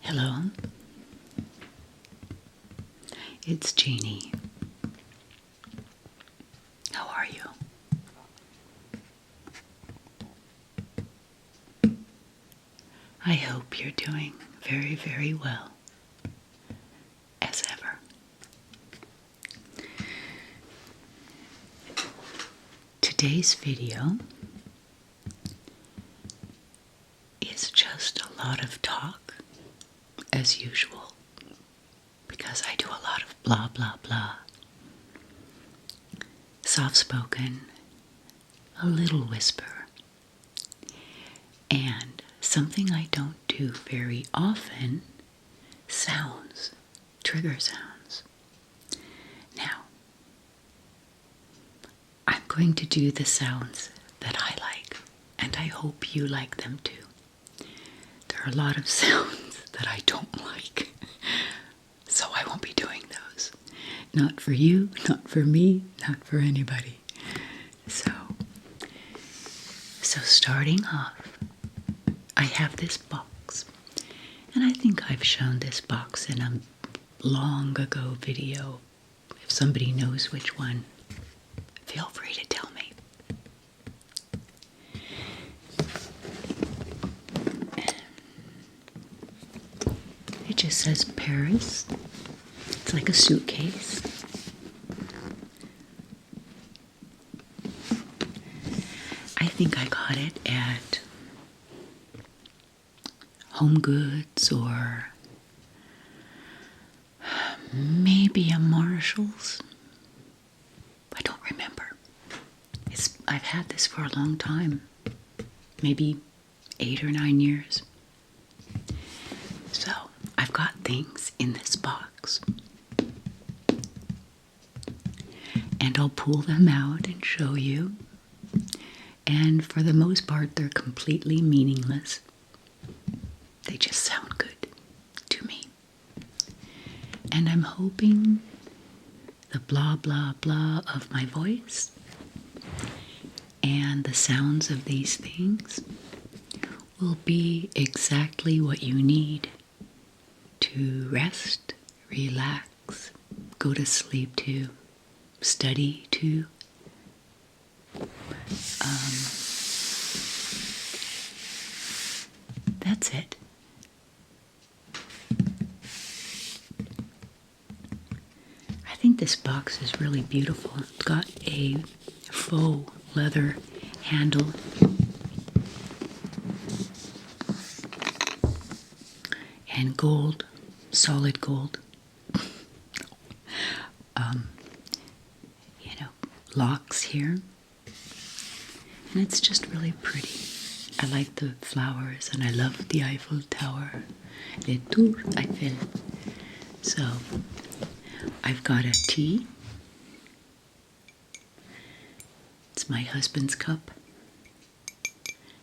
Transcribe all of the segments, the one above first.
Hello, it's Jeannie. How are you? I hope you're doing very, very well, as ever. Today's video is just a lot of talk, as usual, because I do a lot of blah, blah, blah. Soft-spoken, a little whisper, and something I don't do very often, sounds, trigger sounds. Now, I'm going to do the sounds that I like, and I hope you like them too. There are a lot of sounds that I don't like, so I won't be doing those. Not for you, not for me, not for anybody. So starting off, I have this box, and I think I've shown this box in a long ago video. If somebody knows which one, feel free to tell me. It just says Paris. It's like a suitcase. I think I got it at Home Goods or maybe a Marshall's. I don't remember. I've had this for a long time, maybe 8 or 9 years. So I've got things in this box, and I'll pull them out and show you. And for the most part, they're completely meaningless. They just sound good to me. And I'm hoping the blah, blah, blah of my voice and the sounds of these things will be exactly what you need to rest, relax, go to sleep to, study to. That's it. I think this box is really beautiful. It's got a faux leather handle and gold, solid gold. Locks here. And it's just really pretty. I like the flowers and I love the Eiffel Tower. Les Tours Eiffel. So, I've got a tea. It's my husband's cup.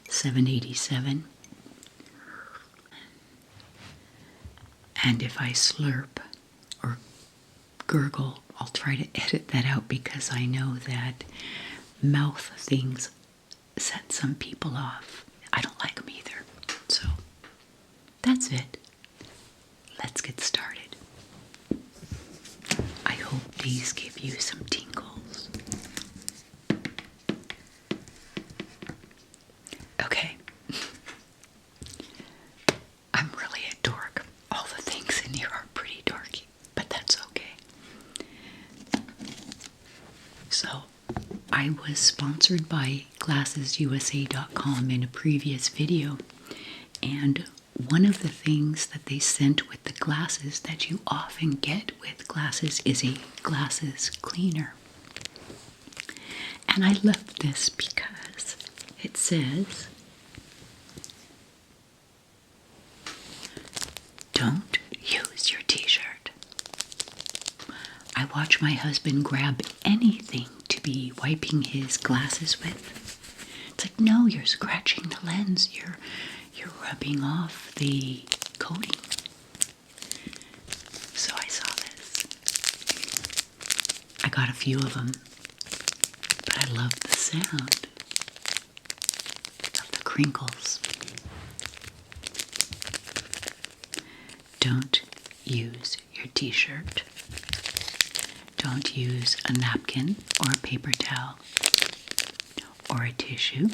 787. And if I slurp or gurgle, I'll try to edit that out because I know that mouth things set some people off. I don't like them either. So, that's it. Let's get started. I hope these give you some tingles. Okay. I'm really a dork. All the things in here are pretty dorky, but that's okay. So, I was sponsored by GlassesUSA.com in a previous video, and one of the things that they sent with the glasses that you often get with glasses is a glasses cleaner. And I love this because it says, "Don't use your t-shirt." I watch my husband grab anything to be wiping his glasses with. It's like, no, you're scratching the lens. You're rubbing off the coating. So I saw this. I got a few of them, but I love the sound of the crinkles. don't use your t-shirt. Don't use a napkin or a paper towel or a tissue.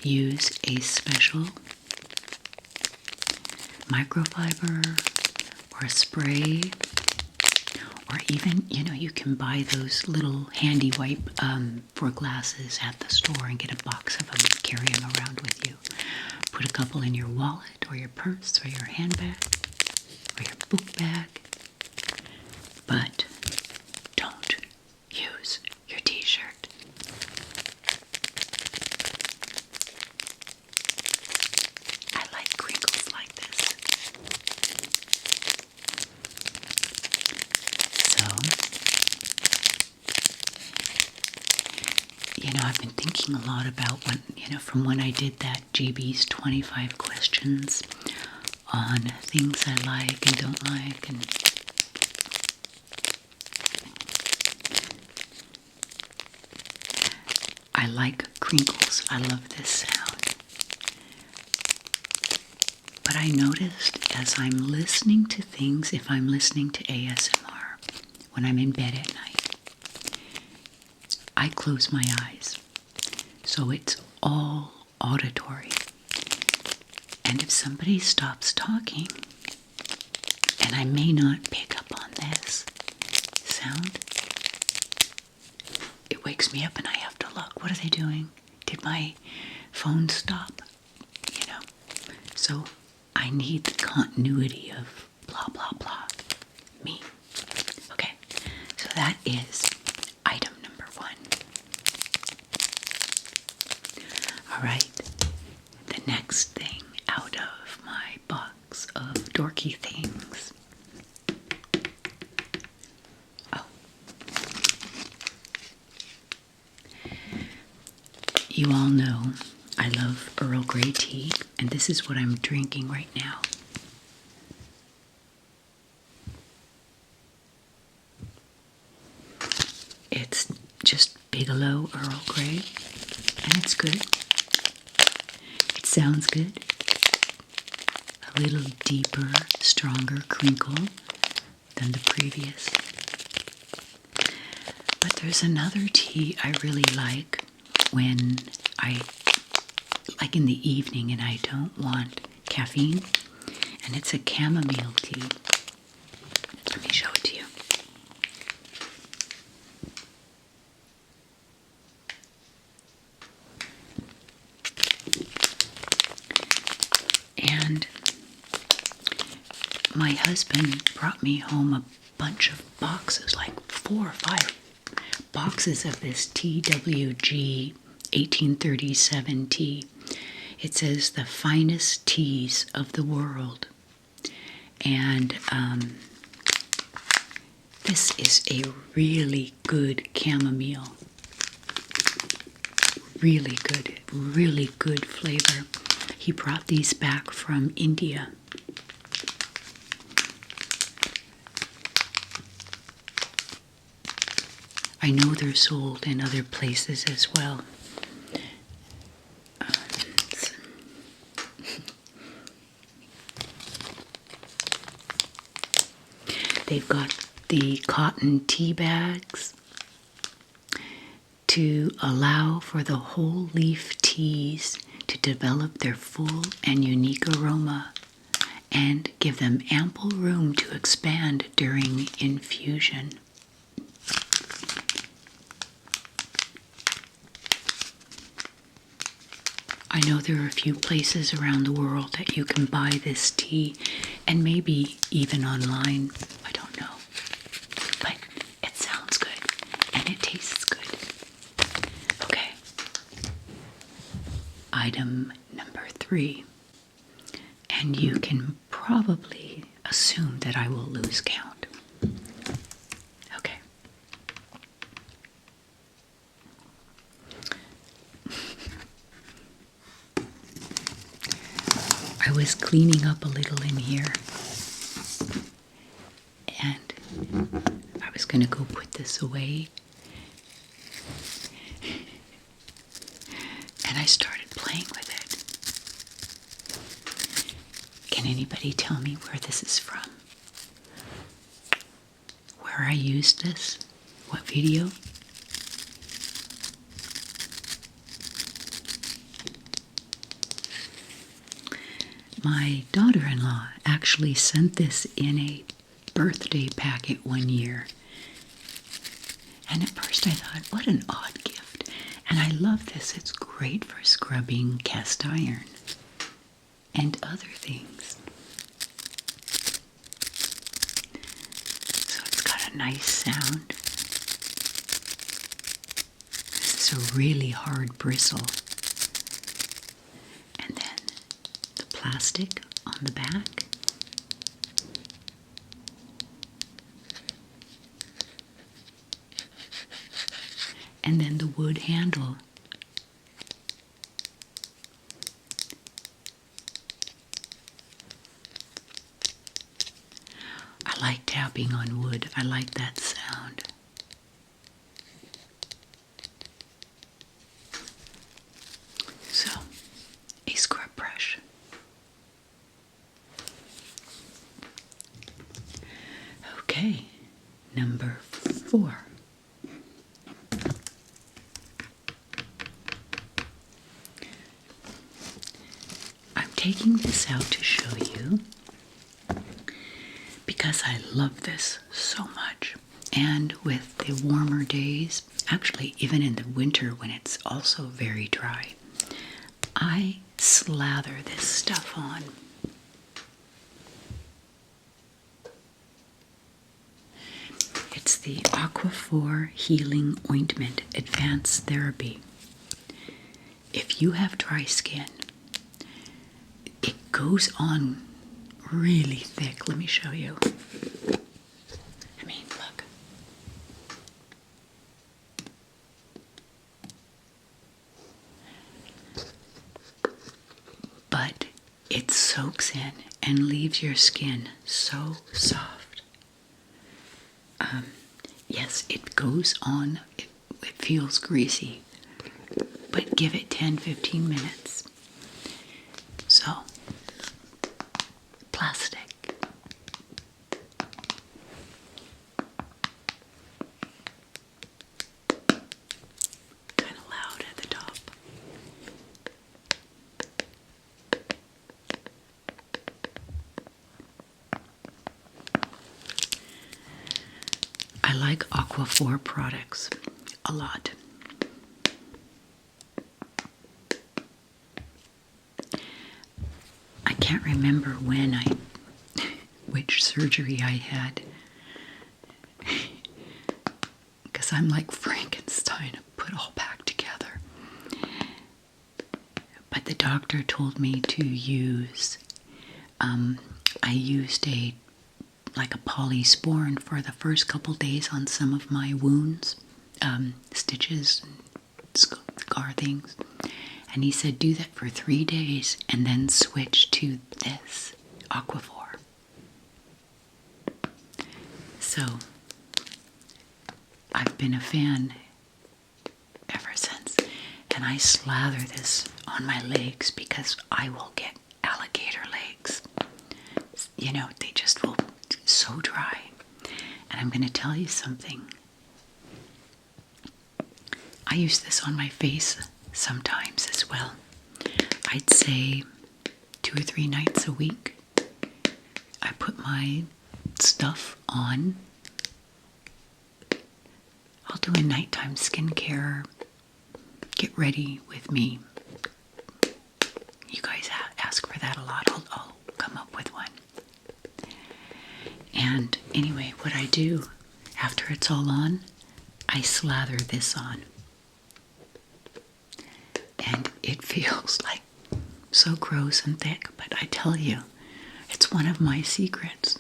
Use a special microfiber or a spray, or even, you can buy those little handy wipe for glasses at the store and get a box of them and carry them around with you. Put a couple in your wallet or your purse or your handbag or your book bag. But don't use your t-shirt. I like crinkles like this. So, I've been thinking a lot about from when I did that JB's 25 questions on things I like and don't like, and I like crinkles. I love this sound. But I noticed as I'm listening to things, if I'm listening to ASMR, when I'm in bed at night, I close my eyes. So it's all auditory. And if somebody stops talking, and I may not pick up on this sound, it wakes me up and I have to look. What are they doing? Did my phone stop? So I need the continuity of blah, blah, blah. Me. Okay, so that is item number 1. All right, the next thing out of my box of dorky things. Oh. You all know I love Earl Grey tea, and this is what I'm drinking right now. It's just Bigelow Earl Grey, and it's good. It sounds good. A little deeper, stronger crinkle than the previous. But there's another tea I really like when like in the evening and I don't want caffeine, and it's a chamomile tea. Let me show it to you. And my husband brought me home a bunch of boxes, like 4 or 5 boxes of this TWG 1837 tea. It says the finest teas of the world. And this is a really good chamomile. Really good flavor. He brought these back from India. I know they're sold in other places as well. They've got the cotton tea bags to allow for the whole leaf teas to develop their full and unique aroma and give them ample room to expand during infusion. I know there are a few places around the world that you can buy this tea, and maybe even online. I don't know. But it sounds good, and it tastes good. Okay. Item number 3. And you can probably assume that I will lose count. Okay. I was cleaning up a little in here, and I was going to go put this away, and I started playing with it. Can anybody tell me where this is from? Where I used this? What video? My daughter-in-law actually sent this in a birthday packet one year. And at first I thought, what an odd gift. And I love this. It's great for scrubbing cast iron and other things. So it's got a nice sound. This is a really hard bristle. And then the plastic on the back. And then the wood handle. I like tapping on wood. I like that sound. So, a scrub brush. Okay, number 4. Taking this out to show you because I love this so much. And with the warmer days, actually even in the winter when it's also very dry, I slather this stuff on. It's the Aquaphor Healing Ointment Advanced Therapy. If you have dry skin, it goes on really thick. Let me show you. I mean, look. But it soaks in and leaves your skin so soft. Yes, it goes on. It feels greasy. But give it 10-15 minutes. So, plastic. Kind of loud at the top. I like Aquaphor products a lot. I can't remember which surgery I had, because I'm like Frankenstein, put all back together. But the doctor told me to use, I used like a polysporin for the first couple days on some of my wounds, stitches, scar things. And he said, do that for 3 days and then switch to this Aquaphor. So, I've been a fan ever since. And I slather this on my legs because I will get alligator legs. You know, they just will be so dry. And I'm going to tell you something. I use this on my face sometimes as well. I'd say 2 or 3 nights a week. I put my stuff on. I'll do a nighttime skincare. Get ready with me. You guys ask for that a lot. I'll come up with one. And anyway, what I do after it's all on, I slather this on. And it feels like so gross and thick, but I tell you, it's one of my secrets.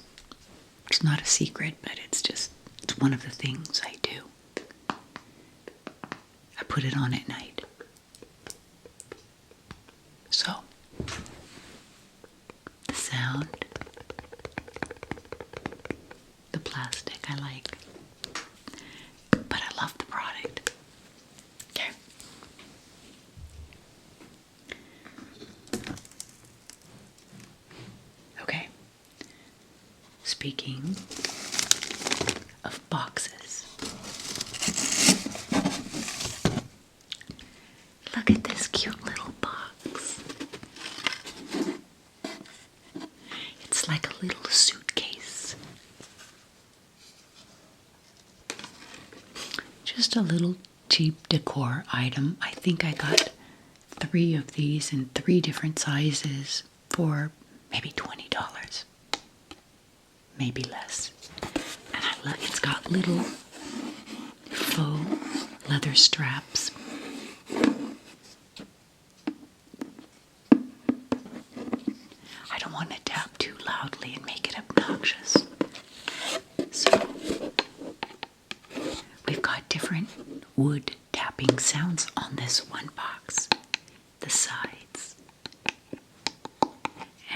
It's not a secret, but it's one of the things I do. I put it on at night. So, the sound, the plastic I like, but I love the product. Okay. speaking of boxes, look at this cute little box. It's like a little suitcase. Just a little cheap decor item. I think I got 3 of these in 3 different sizes for maybe $20. Maybe less. And I love it's got little faux leather straps. I don't want to tap too loudly and make it obnoxious. So we've got different wood tapping sounds on this one box. The sides.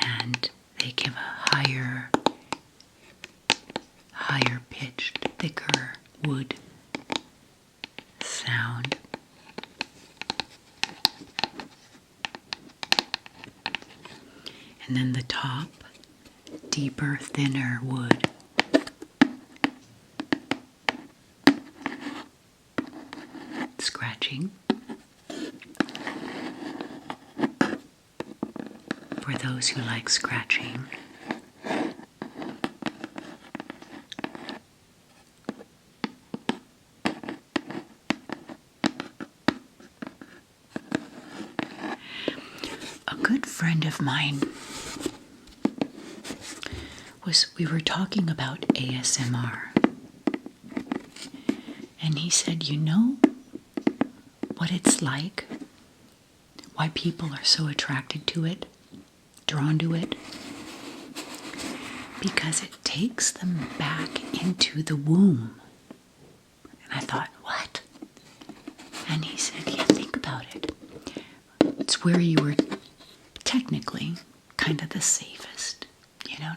And they give a higher pitched, thicker wood sound. And then the top, deeper, thinner wood. Scratching. For those who like scratching. A good friend of mine we were talking about ASMR, and he said, you know what it's like? Why people are so attracted to it, drawn to it? Because it takes them back into the womb. And I thought, what? And he said, yeah, think about it. It's where you were technically kind of the safest,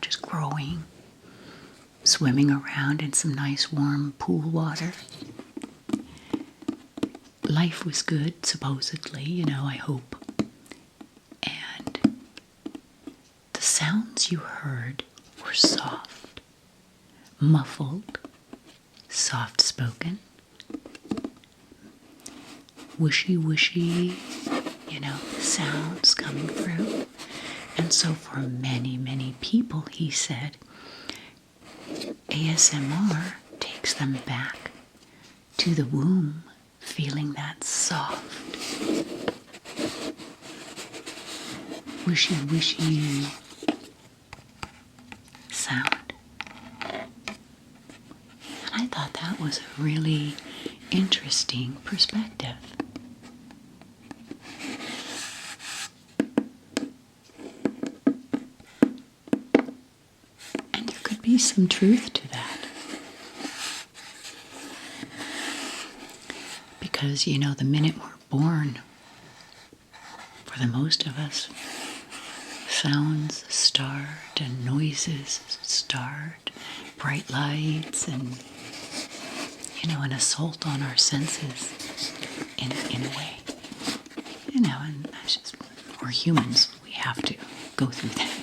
just growing, swimming around in some nice warm pool water. Life was good, supposedly, I hope. And the sounds you heard were soft, muffled, soft-spoken, wishy-wishy, sounds coming through. And so for many, many people, he said, ASMR takes them back to the womb, feeling that soft, wishy-wishy sound. And I thought that was a really interesting perspective. Some truth to that. Because, the minute we're born, for the most of us, sounds start and noises start, bright lights and, an assault on our senses in a way. And that's just, we're humans, we have to go through that.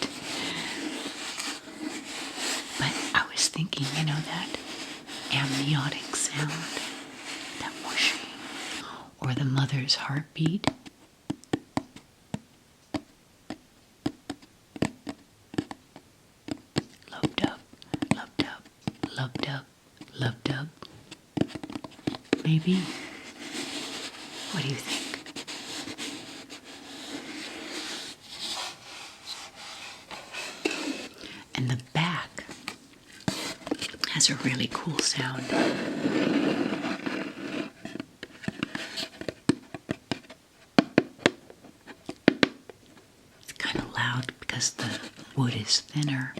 Thinking, that amniotic sound, that whooshing, or the mother's heartbeat. Lub-dub, lub-dub, lub-dub, lub-dub. Maybe. What do you think? And the back has a really cool sound. It's kind of loud because the wood is thinner.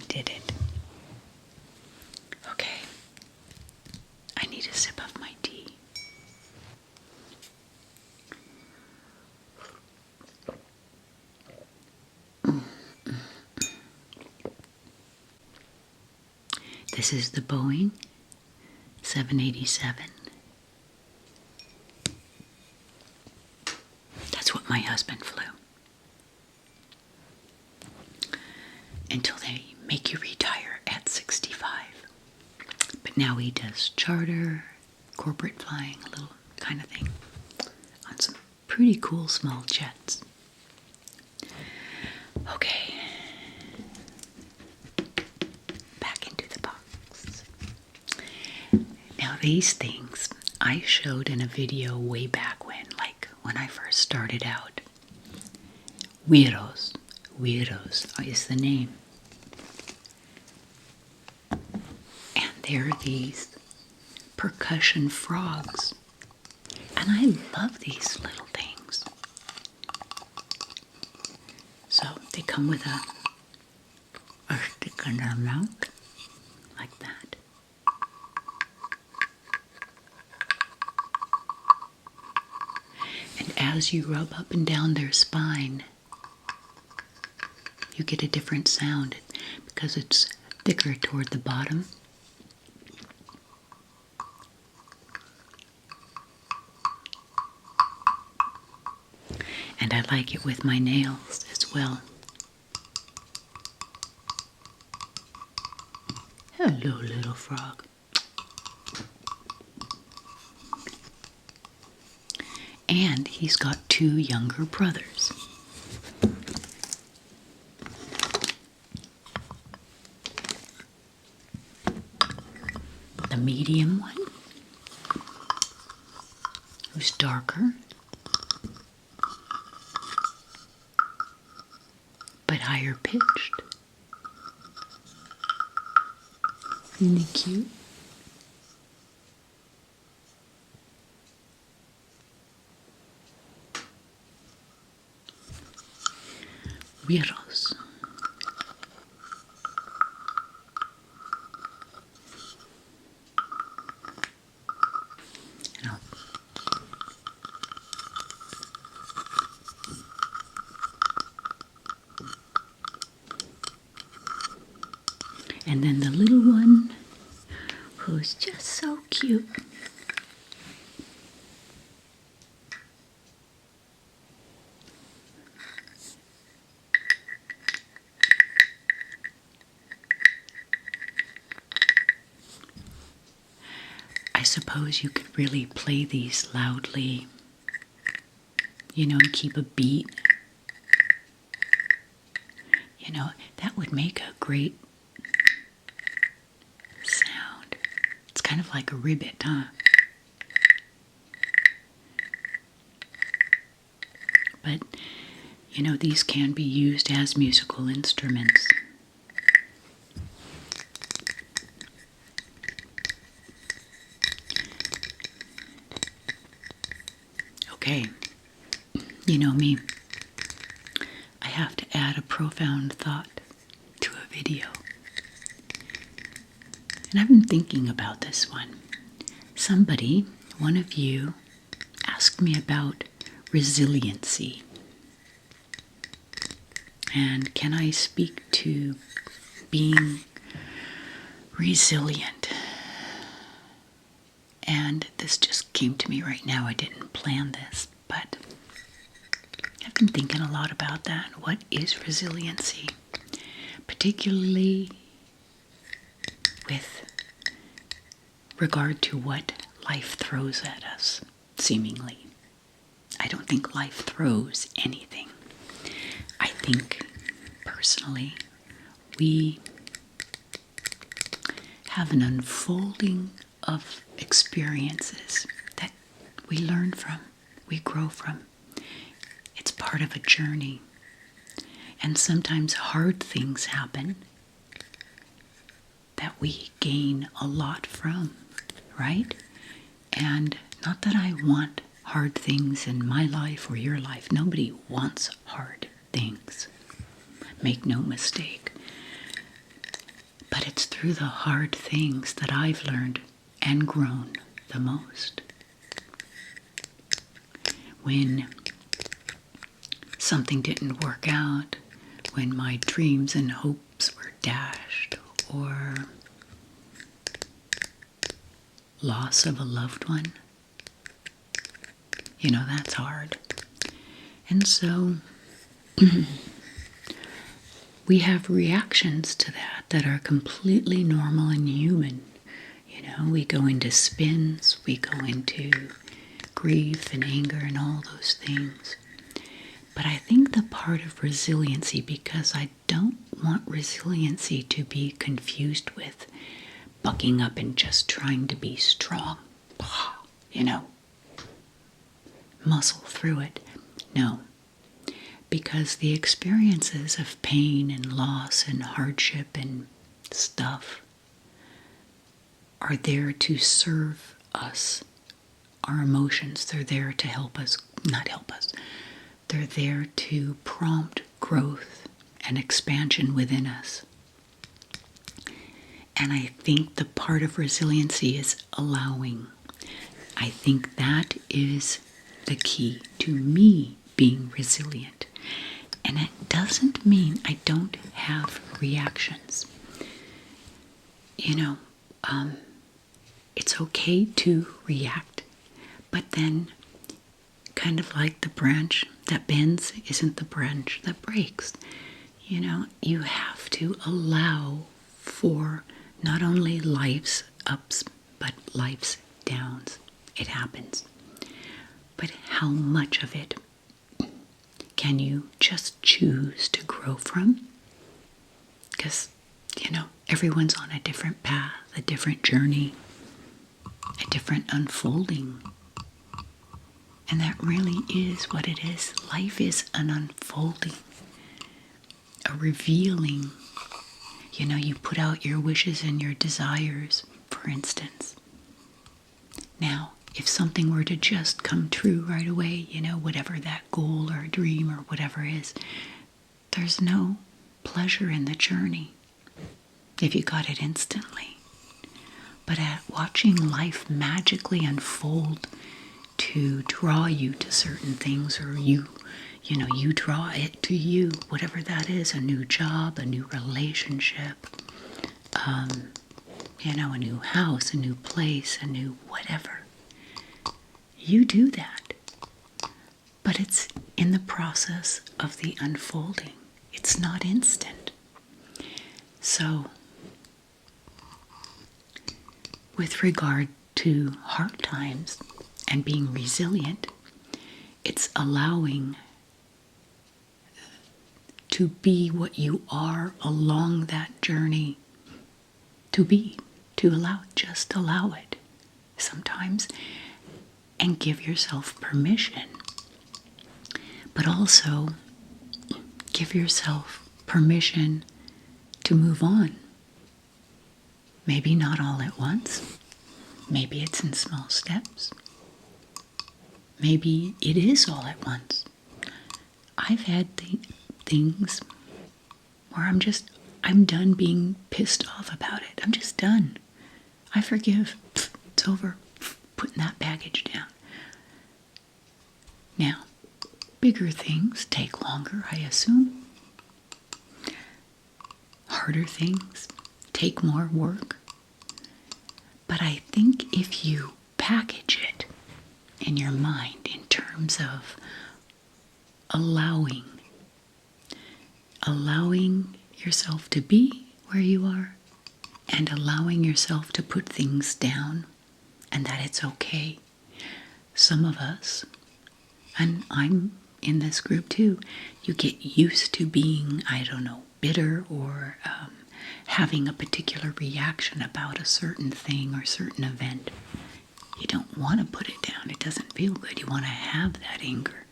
Did it? Okay. I need a sip of my tea. This is the Boeing 787. That's what my husband flew. Until they make you retire at 65. But now he does charter, corporate flying, a little kind of thing, on some pretty cool small jets. Okay. Back into the box. Now these things I showed in a video way back when I first started out. Weirdos. Weirdos is the name. And they're these percussion frogs. And I love these little things. So they come with a stick in their mouth, like that. And as you rub up and down their spine, you get a different sound because it's thicker toward the bottom. And I like it with my nails as well. Hello, little frog. And he's got 2 younger brothers. The medium one, who's darker, but higher pitched. Isn't he cute? Weirdos. And then the little one, who's just so cute. I suppose you could really play these loudly, and keep a beat. That would make a great sound. It's kind of like a ribbit, huh? But, these can be used as musical instruments. Okay, you know me. I have to add a profound thought to a video. And I've been thinking about this one. Somebody, one of you, asked me about resiliency. And can I speak to being resilient? And this just came to me right now. I didn't plan this, but I've been thinking a lot about that. What is resiliency? Particularly with regard to what life throws at us, seemingly. I don't think life throws anything. I think, personally, we have an unfolding of experiences that we learn from, we grow from. It's part of a journey. And sometimes hard things happen that we gain a lot from, right? And not that I want hard things in my life or your life. Nobody wants hard things. Make no mistake. But it's through the hard things that I've learned and grown the most. When something didn't work out, when my dreams and hopes were dashed, or loss of a loved one. You know, that's hard. And so we have reactions to that are completely normal and human. You know, we go into spins, we go into grief and anger and all those things. But I think the part of resiliency, because I don't want resiliency to be confused with bucking up and just trying to be strong, you know, muscle through it. No, because the experiences of pain and loss and hardship and stuff are there to serve us, our emotions. They're there to help us, not help us. They're there to prompt growth and expansion within us. And I think the part of resiliency is allowing. I think that is the key to me being resilient. And it doesn't mean I don't have reactions. You know, it's okay to react, but then kind of like the branch that bends isn't the branch that breaks. You know, you have to allow for not only life's ups, but life's downs. It happens. But how much of it can you just choose to grow from? Because, you know, everyone's on a different path, a different journey, a different unfolding. And that really is what it is. Life is an unfolding, a revealing. You know, you put out your wishes and your desires, for instance. Now, if something were to just come true right away, you know, whatever that goal or dream or whatever is, there's no pleasure in the journey if you got it instantly. But at watching life magically unfold to draw you to certain things, or you draw it to you, whatever that is, a new job, a new relationship, you know, a new house, a new place, a new whatever. You do that. But it's in the process of the unfolding. It's not instant. So, with regard to hard times and being resilient, it's allowing to be what you are along that journey to be, to allow, just allow it sometimes, and give yourself permission. But also give yourself permission to move on. Maybe not all at once. Maybe it's in small steps. Maybe it is all at once. I've had things where I'm done being pissed off about it. I'm just done. I forgive. It's over. Putting that baggage down. Now, bigger things take longer, I assume. Harder things take more work. But I think if you package it in your mind in terms of allowing yourself to be where you are, and allowing yourself to put things down, and that it's okay. Some of us, and I'm in this group too, you get used to being, I don't know, bitter or having a particular reaction about a certain thing or certain event. You don't want to put it down. It doesn't feel good. You want to have that anger.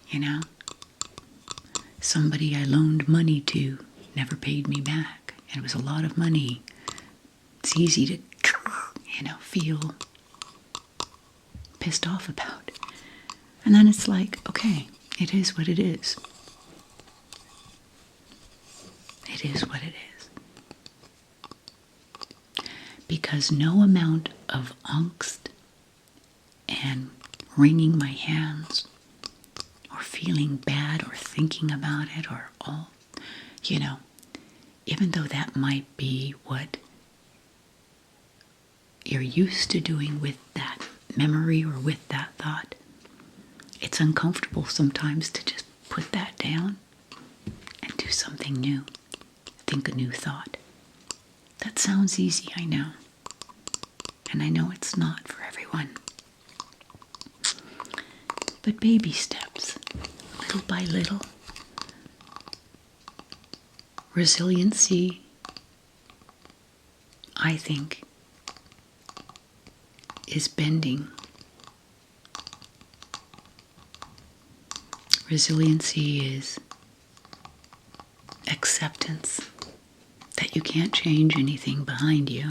You know? Somebody I loaned money to never paid me back. And it was a lot of money. It's easy to, feel pissed off about. And then it's like, okay, it is what it is. It is what it is. Because no amount of angst and wringing my hands or feeling bad or thinking about it or all, even though that might be what you're used to doing with that memory or with that thought, it's uncomfortable sometimes to just put that down and do something new. Think a new thought. That sounds easy, I know. And I know it's not for everyone. But baby steps, little by little. Resiliency, I think, is bending. Resiliency is acceptance that you can't change anything behind you.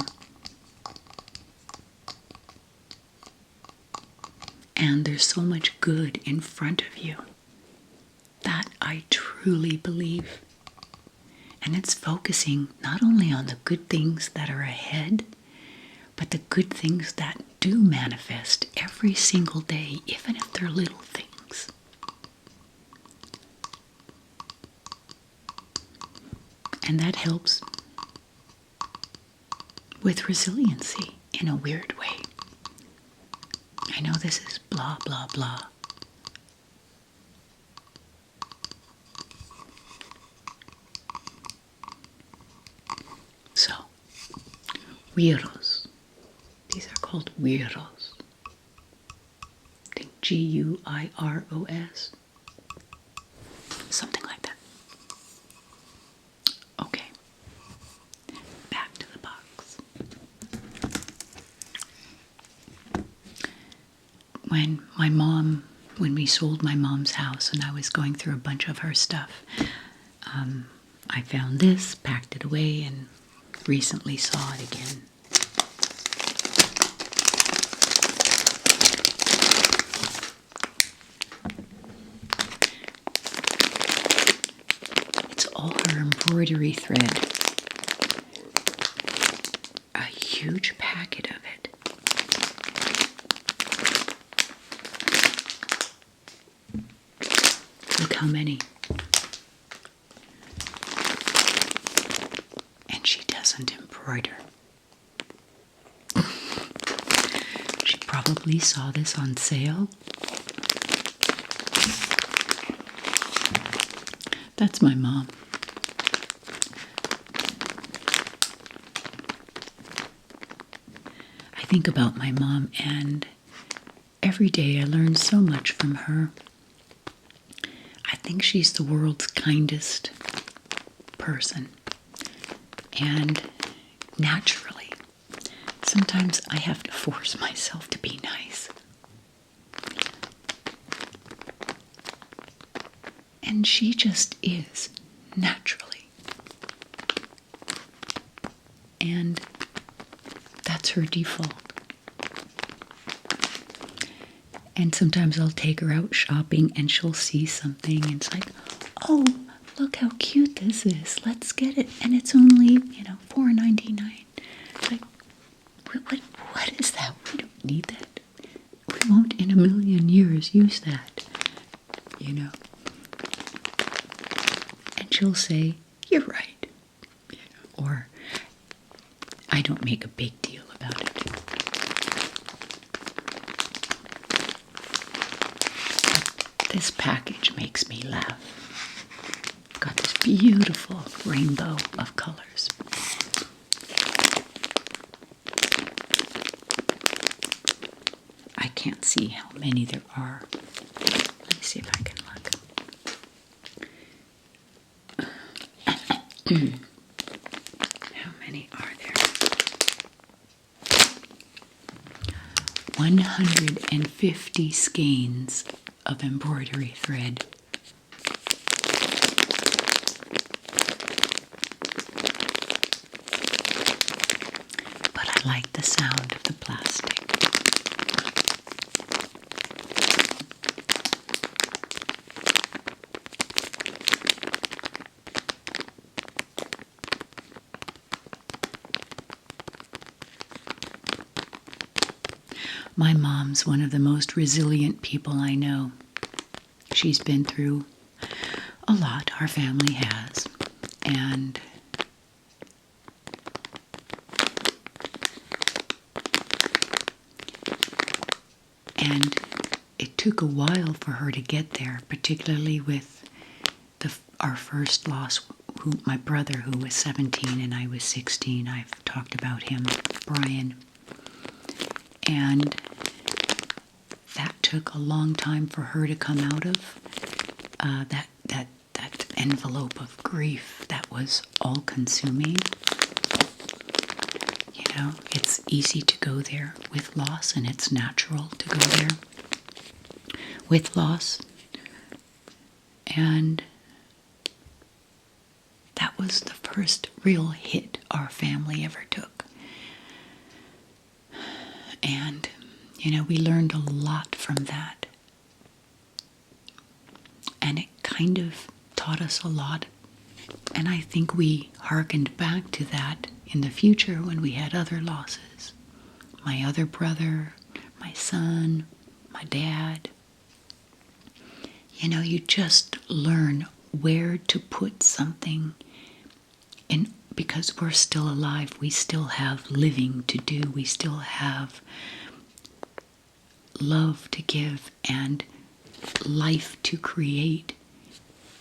And there's so much good in front of you. That I truly believe. And it's focusing not only on the good things that are ahead, but the good things that do manifest every single day, even if they're little things. And that helps with resiliency in a weird way. I know this is blah, blah, blah. So, Weirdos. These are called Weirdos. I think G-U-I-R-O-S. Something like that. Okay. Back to the box. When we sold my mom's house and I was going through a bunch of her stuff, I found this, packed it away, and recently saw it again. It's all her embroidery thread. A huge packet of it. Look how many. And she doesn't embroider. She probably saw this on sale. That's my mom. I think about my mom, and every day I learn so much from her. I think she's the world's kindest person. And naturally, sometimes I have to force myself to be nice. And she just is, naturally. And that's her default. And sometimes I'll take her out shopping and she'll see something and it's like, oh, look how cute this is. Let's get it. And it's only, $4.99. Like, what is that? We don't need that. We won't in a million years use that. And she'll say, you're right. Or, I don't make a big deal about it. This package makes me laugh. Got this beautiful rainbow of colors. I can't see how many there are. Let me see if I can look. How many are there? 150 skeins of embroidery thread. But I like the sound of the plastic. My mom's one of the most resilient people I know. She's been through a lot, our family has, and it took a while for her to get there, particularly with our first loss, my brother, who was 17 and I was 16. I've talked about him, Brian. And that took a long time for her to come out of that envelope of grief that was all-consuming. You know, it's easy to go there with loss, and it's natural to go there with loss. And that was the first real hit our family ever took. And, you know, we learned a lot from that. And it kind of taught us a lot. And I think we hearkened back to that in the future when we had other losses. My other brother, my son, my dad. You know, you just learn where to put something in, because we're still alive. We still have living to do. We still have love to give and life to create.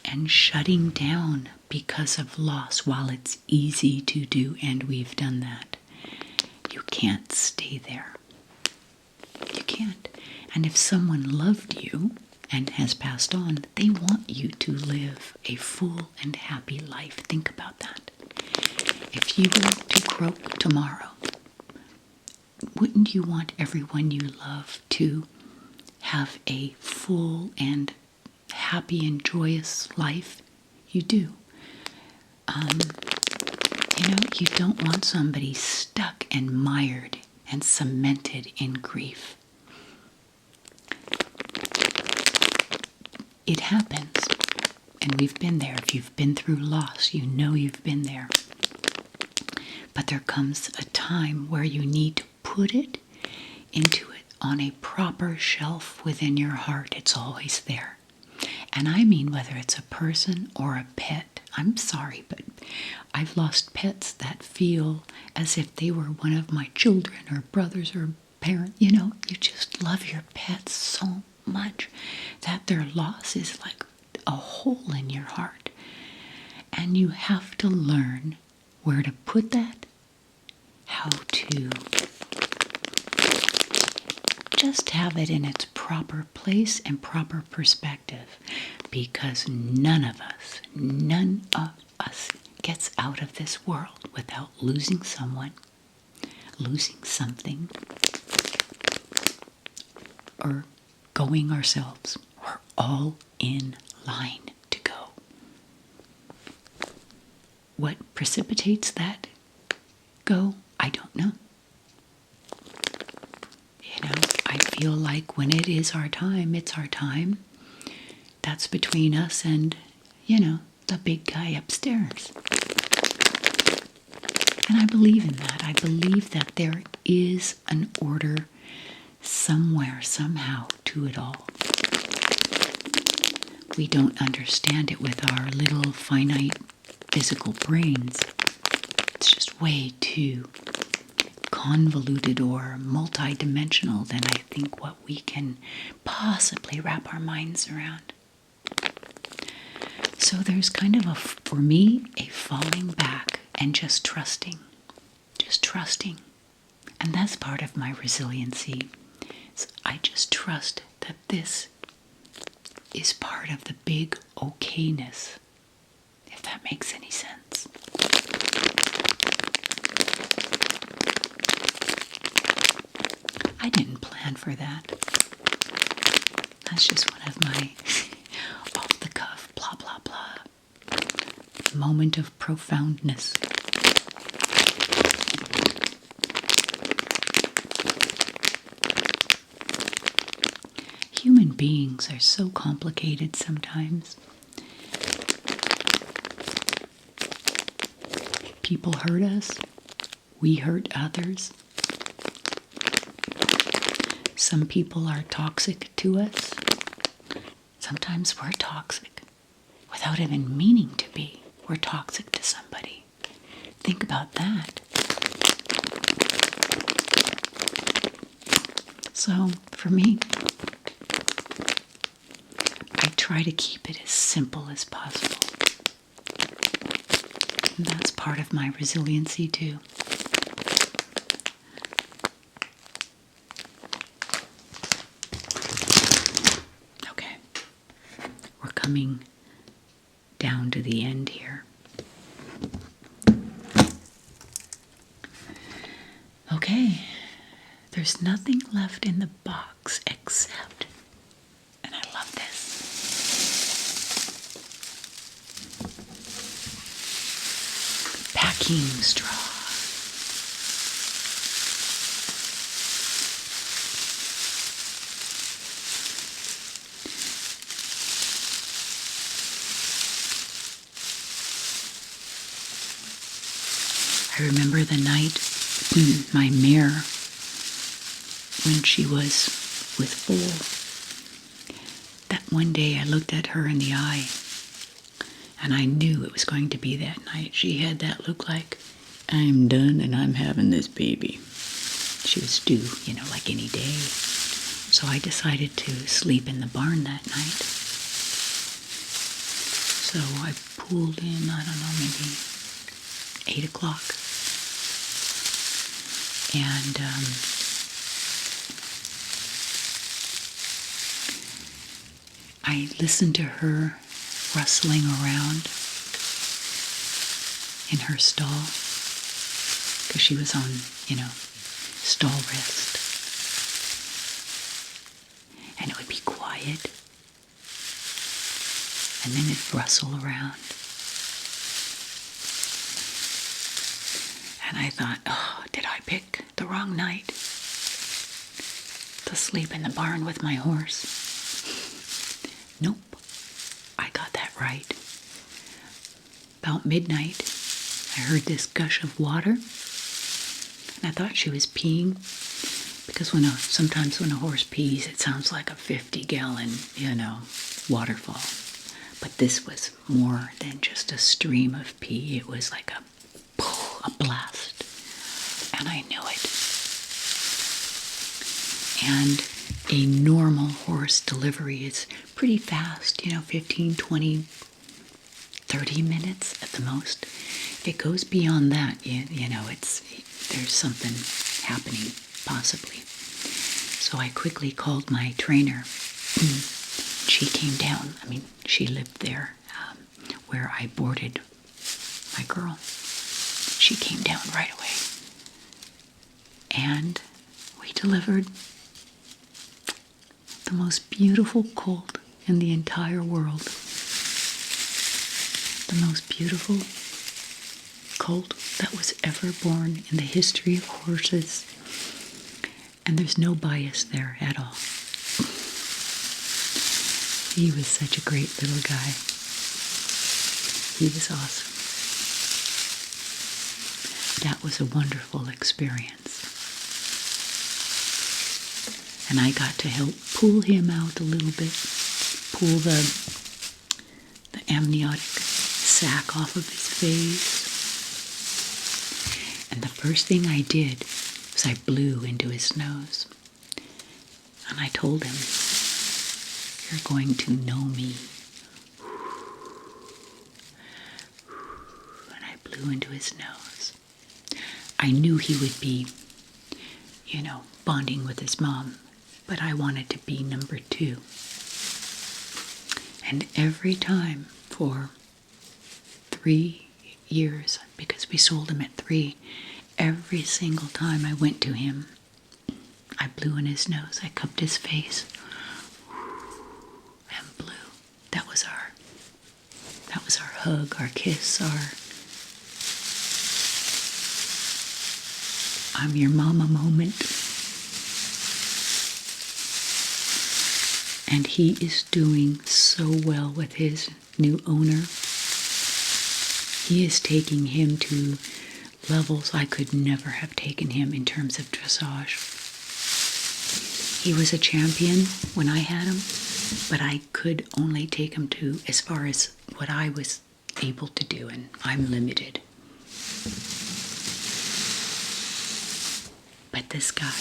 And shutting down because of loss, while it's easy to do, and we've done that, you can't stay there. You can't. And if someone loved you and has passed on, they want you to live a full and happy life. Think about that. If you were to croak tomorrow, wouldn't you want everyone you love to have a full and happy and joyous life? You do. You know, you don't want somebody stuck and mired and cemented in grief. It happens, and we've been there. If you've been through loss, you know you've been there. But there comes a time where you need to put it into it on a proper shelf within your heart. It's always there. And I mean whether it's a person or a pet. I'm sorry, but I've lost pets that feel as if they were one of my children or brothers or parents. You know, you just love your pets so much that their loss is like a hole in your heart. And you have to learn where to put that, how to just have it in its proper place and proper perspective, because none of us gets out of this world without losing someone, losing something, or going ourselves. We're all in line to go. What precipitates that go, I don't know. You know, I feel like when it is our time, it's our time. That's between us and, you know, the big guy upstairs. And I believe in that. I believe that there is an order somewhere, somehow, to it all. We don't understand it with our little finite physical brains. It's just way too convoluted or multidimensional than I think what we can possibly wrap our minds around. So there's kind of for me, a falling back and just trusting. And that's part of my resiliency. So I just trust that this is part of the big okayness, if that makes any sense. I didn't plan for that. That's just one of my off-the-cuff, blah, blah, blah, moment of profoundness. Human beings are so complicated sometimes. People hurt us. We hurt others. Some people are toxic to us. Sometimes we're toxic without even meaning to be. We're toxic to somebody. Think about that. So, for me, try to keep it as simple as possible. And that's part of my resiliency too. Okay, we're coming down to the end here. Okay, there's nothing left in the box except, and I love this, packing straw. I remember the night my mare, when she was with foal, that one day I looked at her in the eye and I knew it was going to be that night. She had that look like, I'm done and I'm having this baby. She was due, like any day. So I decided to sleep in the barn that night. So I pulled in, I don't know, maybe 8 o'clock. And I listened to her rustling around in her stall because she was on, stall rest. And it would be quiet. And then it'd rustle around. And I thought, oh, did I pick the wrong night to sleep in the barn with my horse? Nope, I got that right. About midnight, I heard this gush of water, and I thought she was peeing, because sometimes when a horse pees, it sounds like a 50-gallon, waterfall. But this was more than just a stream of pee. It was like a blast, and I knew it. And a normal horse delivery is pretty fast, 15, 20, 30 minutes at the most. If it goes beyond that, there's something happening, possibly. So I quickly called my trainer. She came down. She lived there where I boarded my girl. She came down right away. And we delivered the most beautiful colt in the entire world. The most beautiful colt that was ever born in the history of horses. And there's no bias there at all. He was such a great little guy. He was awesome. That was a wonderful experience. And I got to help pull him out a little bit, pull the amniotic sac off of his face. And the first thing I did was I blew into his nose. And I told him, you're going to know me. And I blew into his nose. I knew he would be, bonding with his mom, but I wanted to be number 2. And every time for 3 years, because we sold him at 3, every single time I went to him, I blew in his nose. I cupped his face and blew. That was our hug, our kiss, our I'm your mama moment. And he is doing so well with his new owner. He is taking him to levels I could never have taken him in terms of dressage. He was a champion when I had him, but I could only take him to as far as what I was able to do, and I'm limited. But this guy,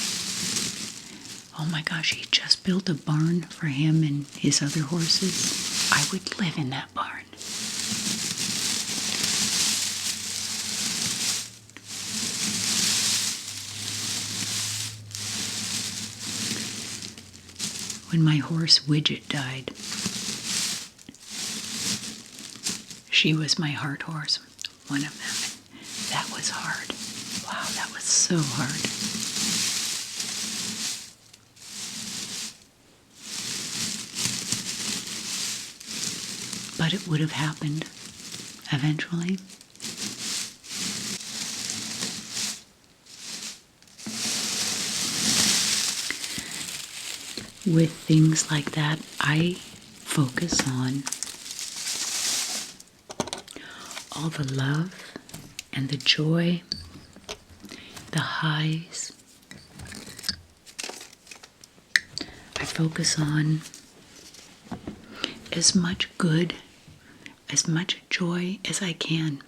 oh my gosh, he just built a barn for him and his other horses. I would live in that barn. When my horse Widget died, she was my heart horse, one of them. That was hard. Wow, that was so hard. But it would have happened eventually. With things like that, I focus on all the love and the joy, the highs. I focus on as much good, as much joy as I can.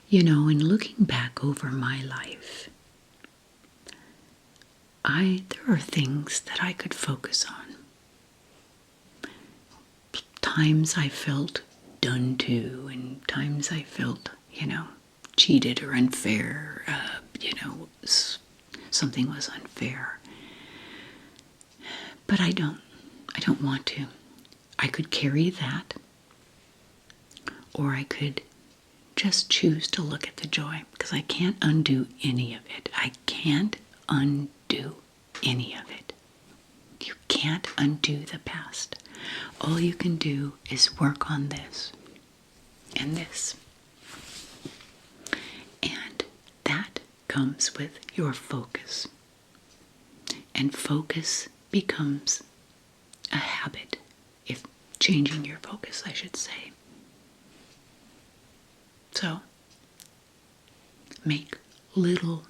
You know, in looking back over my life, there are things that I could focus on. Times I felt done to, and times I felt, cheated or unfair, something was unfair. But I don't want to. I could carry that, or I could just choose to look at the joy, because I can't undo any of it. I can't undo any of it. You can't undo the past. All you can do is work on this and this. And that comes with your focus. And focus becomes a habit, if changing your focus, I should say. So, make little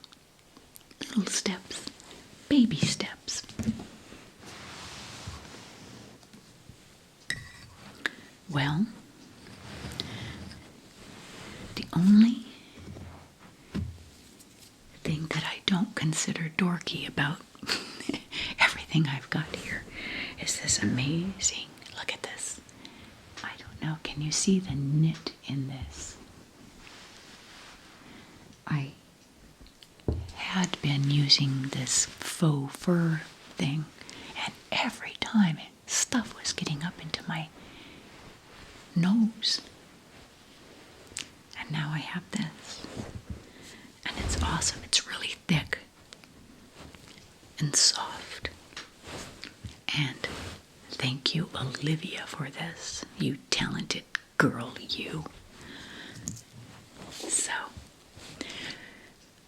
steps, baby steps. Well, the only thing that I don't consider dorky about everything I've got here is this amazing, look at this. I don't know, can you see the knit in this? I had been using this faux fur thing, and every time stuff was getting up into my nose. And now I have this. And it's awesome. It's really thick and soft. And thank you, Olivia, for this. You talented girl, you. So,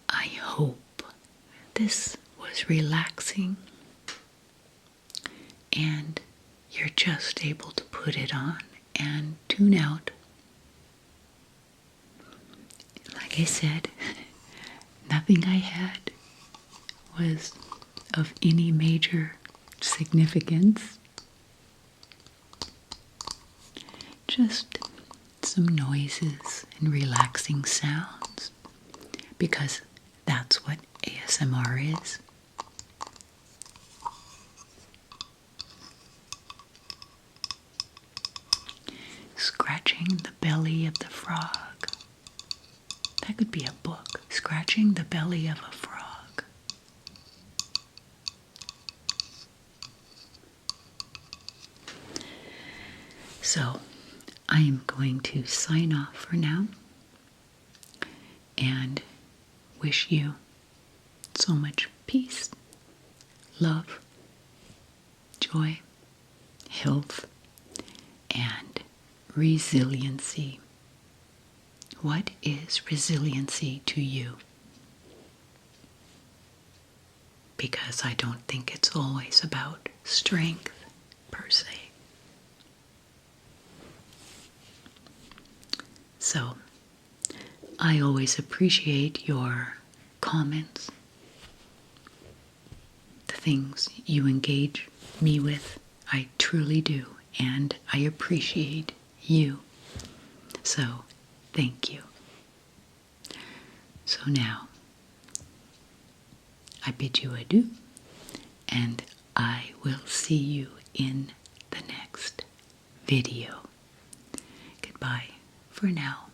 I hope this was relaxing and you're just able to put it on and tune out. Like I said, nothing I had was of any major significance. Just some noises and relaxing sounds, because that's what ASMR is. Scratching the belly of the frog. That could be a book. Scratching the belly of a frog. So, I am going to sign off for now and wish you so much peace, love, joy, health, and resiliency. What is resiliency to you? Because I don't think it's always about strength per se. So, I always appreciate your comments, the things you engage me with. I truly do, and I appreciate you. So, thank you. So now, I bid you adieu, and I will see you in the next video. Goodbye for now.